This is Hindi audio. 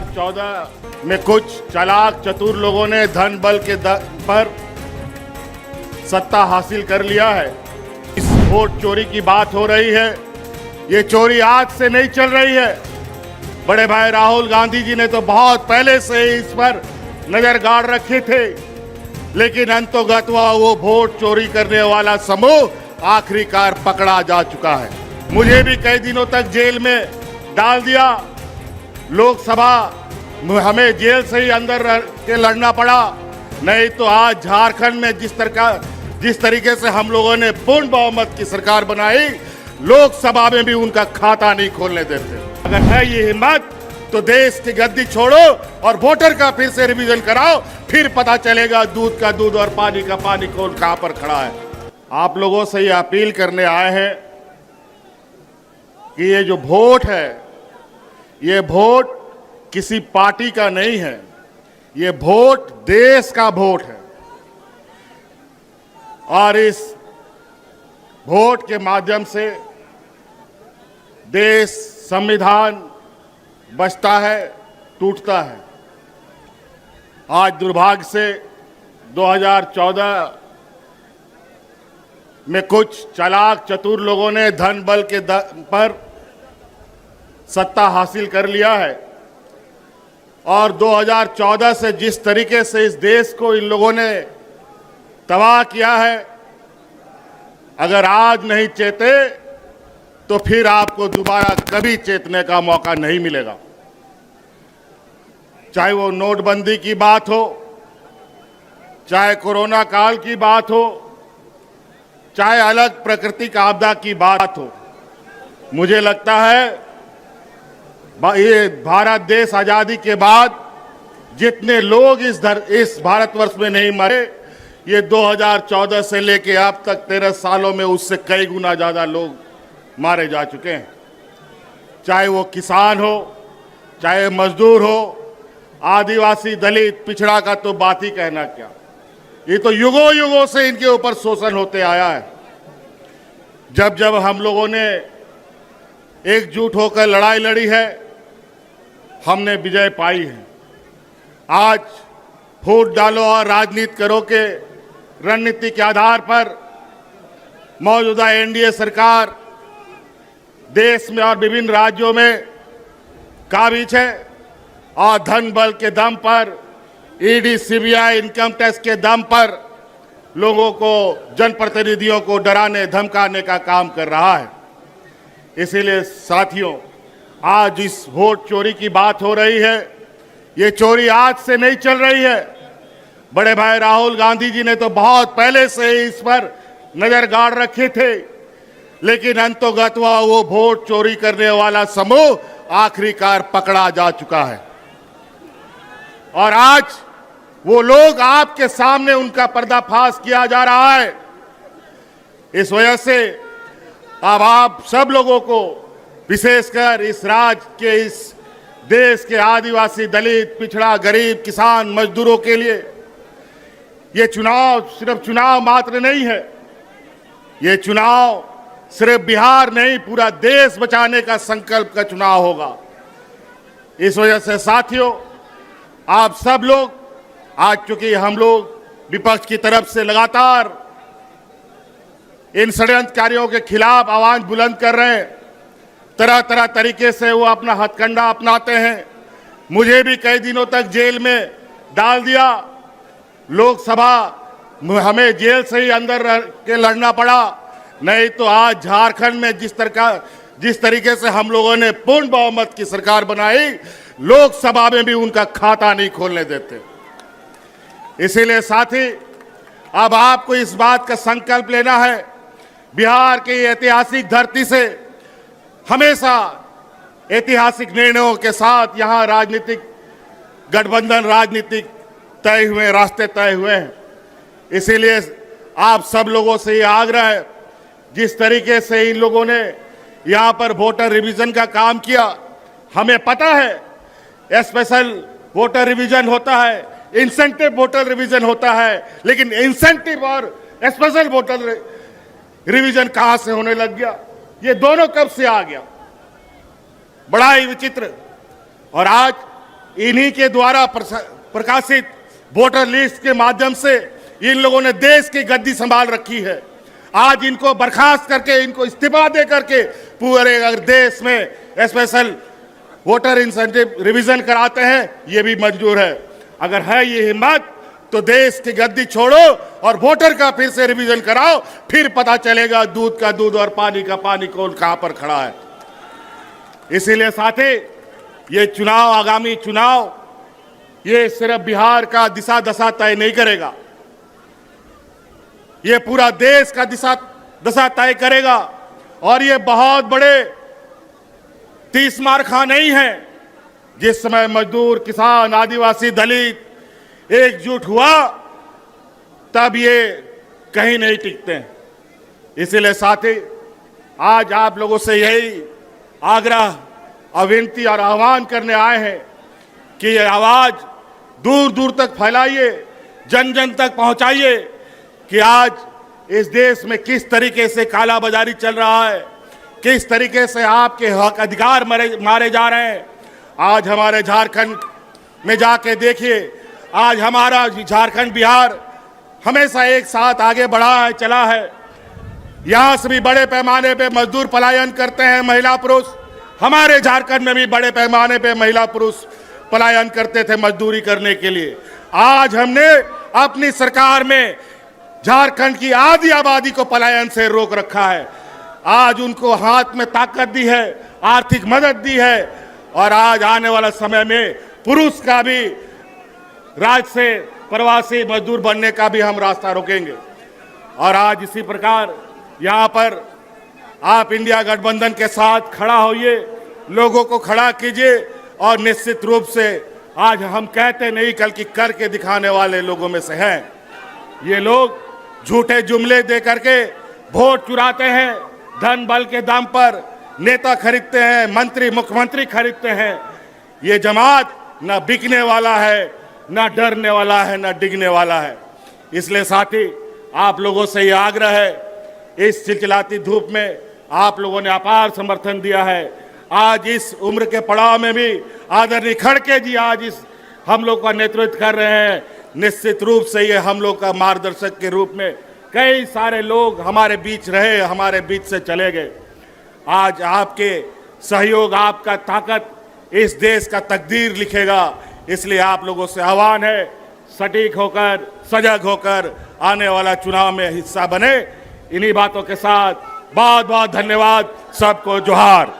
2014 में कुछ चालाक चतुर लोगों ने धन बल के पर सत्ता हासिल कर लिया है। इस वोट चोरी की बात हो रही है। ये चोरी आज से नहीं चल रही है। बड़े भाई राहुल गांधी जी ने तो बहुत पहले से ही इस पर नजर गाड़ रखे थे, लेकिन अंतोगत्वा वो वोट चोरी करने वाला समूह आखिरकार पकड़ा जा चुका है। मुझे भी कई दिनों तक जेल में डाल दिया। लोकसभा हमें जेल से ही अंदर रह के लड़ना पड़ा, नहीं तो आज झारखंड में जिस तरीके से हम लोगों ने पूर्ण बहुमत की सरकार बनाई, लोकसभा में भी उनका खाता नहीं खोलने देते। अगर है ये हिम्मत तो देश की गद्दी छोड़ो और वोटर का फिर से रिवीजन कराओ, फिर पता चलेगा दूध का दूध और पानी का पानी कौन कहां पर खड़ा है। आप लोगों से ये अपील करने आए हैं कि ये जो वोट है, ये वोट किसी पार्टी का नहीं है, ये वोट देश का वोट है। और इस वोट के माध्यम से देश संविधान बचता है, टूटता है। आज दुर्भाग्य से 2014 में कुछ चालाक चतुर लोगों ने धन बल के पर सत्ता हासिल कर लिया है। और 2014 से जिस तरीके से इस देश को इन लोगों ने तबाह किया है, अगर आज नहीं चेते तो फिर आपको दोबारा कभी चेतने का मौका नहीं मिलेगा। चाहे वो नोटबंदी की बात हो, चाहे कोरोना काल की बात हो, चाहे अलग प्राकृतिक आपदा की बात हो। मुझे लगता है ये भारत देश आजादी के बाद जितने लोग इस भारतवर्ष में नहीं मरे, ये 2014 से लेके अब तक 13 सालों में उससे कई गुना ज्यादा लोग मारे जा चुके हैं। चाहे वो किसान हो, चाहे मजदूर हो, आदिवासी, दलित, पिछड़ा का तो बात ही कहना क्या। ये तो युगों युगों से इनके ऊपर शोषण होते आया है। जब जब हम लोगों ने एकजुट होकर लड़ाई लड़ी है, हमने विजय पाई है। आज वोट डालो और राजनीति करो के रणनीति के आधार पर मौजूदा एनडीए सरकार देश में और विभिन्न राज्यों में काबिज है और धन बल के दम पर, ईडी, सीबीआई, इनकम टैक्स के दम पर लोगों को, जनप्रतिनिधियों को डराने धमकाने का काम कर रहा है। इसीलिए साथियों, आज इस वोट चोरी की बात हो रही है। ये चोरी आज से नहीं चल रही है। बड़े भाई राहुल गांधी जी ने तो बहुत पहले से ही इस पर नजर गाड़ रखे थे, लेकिन अंतोगत्वा वो वोट चोरी करने वाला समूह आखिरकार पकड़ा जा चुका है। और आज वो लोग आपके सामने, उनका पर्दाफाश किया जा रहा है। इस वजह से अब आप सब लोगों को, विशेषकर इस राज्य के, इस देश के आदिवासी, दलित, पिछड़ा, गरीब, किसान, मजदूरों के लिए ये चुनाव सिर्फ चुनाव मात्र नहीं है। ये चुनाव सिर्फ बिहार नहीं, पूरा देश बचाने का संकल्प का चुनाव होगा। इस वजह से साथियों, आप सब लोग, आज चूंकि हम लोग विपक्ष की तरफ से लगातार इन षड्यंत्रकारियों के खिलाफ आवाज बुलंद कर रहे हैं, तरह तरह तरीके से वो अपना हथकंडा अपनाते हैं। मुझे भी कई दिनों तक जेल में डाल दिया। लोकसभा हमें जेल से ही अंदर रह के लड़ना पड़ा, नहीं तो आज झारखंड में जिस तरीके से हम लोगों ने पूर्ण बहुमत की सरकार बनाई, लोकसभा में भी उनका खाता नहीं खोलने देते। इसीलिए साथी, अब आपको इस बात का संकल्प लेना है, बिहार की ऐतिहासिक धरती से हमेशा ऐतिहासिक निर्णयों के साथ यहाँ राजनीतिक गठबंधन, राजनीतिक तय हुए, रास्ते तय हुए हैं। इसीलिए आप सब लोगों से ये आग्रह है, जिस तरीके से इन लोगों ने यहाँ पर वोटर रिवीजन का काम किया, हमें पता है स्पेशल वोटर रिवीजन होता है, इंसेंटिव वोटर रिवीजन होता है, लेकिन इंसेंटिव और स्पेशल वोटर रिवीजन कहां से होने लग गया? ये दोनों कब से आ गया? बड़ा ही विचित्र। और आज इन्हीं के द्वारा प्रकाशित वोटर लिस्ट के माध्यम से इन लोगों ने देश की गद्दी संभाल रखी है। आज इनको बर्खास्त करके, इनको इस्तीफा दे करके पूरे अगर देश में स्पेशल वोटर इंसेंटिव रिवीजन कराते हैं, ये भी मंजूर है। अगर है ये हिम्मत तो देश की गद्दी छोड़ो और वोटर का फिर से रिवीजन कराओ, फिर पता चलेगा दूध का दूध और पानी का पानी कौन कहां पर खड़ा है। इसीलिए साथी, ये चुनाव, आगामी चुनाव, ये सिर्फ बिहार का दिशा दशा तय नहीं करेगा, ये पूरा देश का दिशा दशा तय करेगा। और ये बहुत बड़े 30 मारखा नहीं है। जिस समय मजदूर, किसान, आदिवासी, दलित एकजुट हुआ, तब ये कहीं नहीं टिकते हैं। इसीलिए साथी, आज आप लोगों से यही आग्रह, विनती और आह्वान करने आए हैं कि ये आवाज दूर दूर तक फैलाइए, जन जन तक पहुंचाइए कि आज इस देश में किस तरीके से कालाबाजारी चल रहा है, किस तरीके से आपके हक अधिकार मारे जा रहे हैं। आज हमारे झारखंड में जाके देखिए, आज हमारा झारखंड, बिहार हमेशा एक साथ आगे बढ़ा है, चला है। यहां से भी बड़े पैमाने पे मजदूर पलायन करते हैं, महिला पुरुष। हमारे झारखंड में भी बड़े पैमाने पे महिला पुरुष पलायन करते थे मजदूरी करने के लिए। आज हमने अपनी सरकार में झारखंड की आधी आबादी को पलायन से रोक रखा है। आज उनको हाथ में ताकत दी है, आर्थिक मदद दी है, और आज आने वाला समय में पुरुष का भी राज्य से प्रवासी मजदूर बनने का भी हम रास्ता रोकेंगे। और आज इसी प्रकार यहाँ पर आप इंडिया गठबंधन के साथ खड़ा होइए, लोगों को खड़ा कीजिए, और निश्चित रूप से आज हम कहते नहीं, बल्कि करके दिखाने वाले लोगों में से हैं। ये लोग झूठे जुमले दे करके वोट चुराते हैं, धन बल के दाम पर नेता खरीदते हैं, मंत्री मुख्यमंत्री खरीदते हैं। ये जमात ना बिकने वाला है, ना डरने वाला है, ना डिगने वाला है। इसलिए साथी, आप लोगों से ये आग्रह है, इस चिलचिलाती धूप में आप लोगों ने अपार समर्थन दिया है। आज इस उम्र के पड़ाव में भी आदरणीय खड़गे जी आज इस हम लोग का नेतृत्व कर रहे हैं। निश्चित रूप से ये हम लोग का मार्गदर्शक के रूप में कई सारे लोग हमारे बीच रहे, हमारे बीच से चले गए। आज आपके सहयोग, आपका ताकत इस देश का तकदीर लिखेगा। इसलिए आप लोगों से आह्वान है, सटीक होकर, सजग होकर आने वाला चुनाव में हिस्सा बने। इन्हीं बातों के साथ बहुत बहुत धन्यवाद। सबको जोहार।